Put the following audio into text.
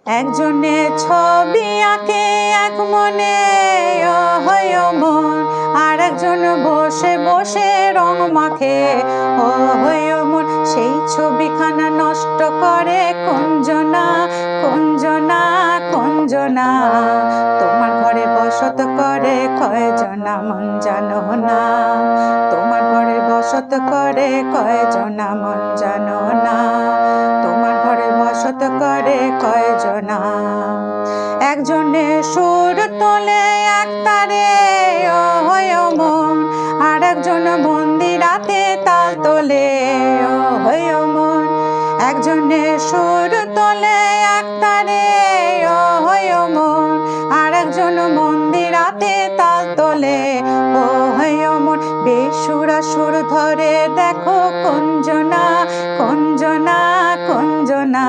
একজনে ছবি আঁকে এক মনে মন, আর একজন বসে বসে রং মাখে মন। সেই ছবিখানা নষ্ট করে কুঞ্জনা, কুঞ্জনা, কুঞ্জনা। তোমার ঘরে বসত করে কয়জনা মন জানো না, তোমার ঘরে বসত করে কয়জনা মন জানো না, তোমার ঘরে বসত করে কয়জনা। একজনে সুর তোলে এক তারে মন, আর একজন মন্দিরাতে তাল তোলে মন। একজনে সুর তোলে এক তারে মন, আর একজন মন্দিরাতে তাল তোলে মন। বেসুরা সুর ধরে দেখো কুঞ্জনা, কুঞ্জনা, কুঞ্জনা।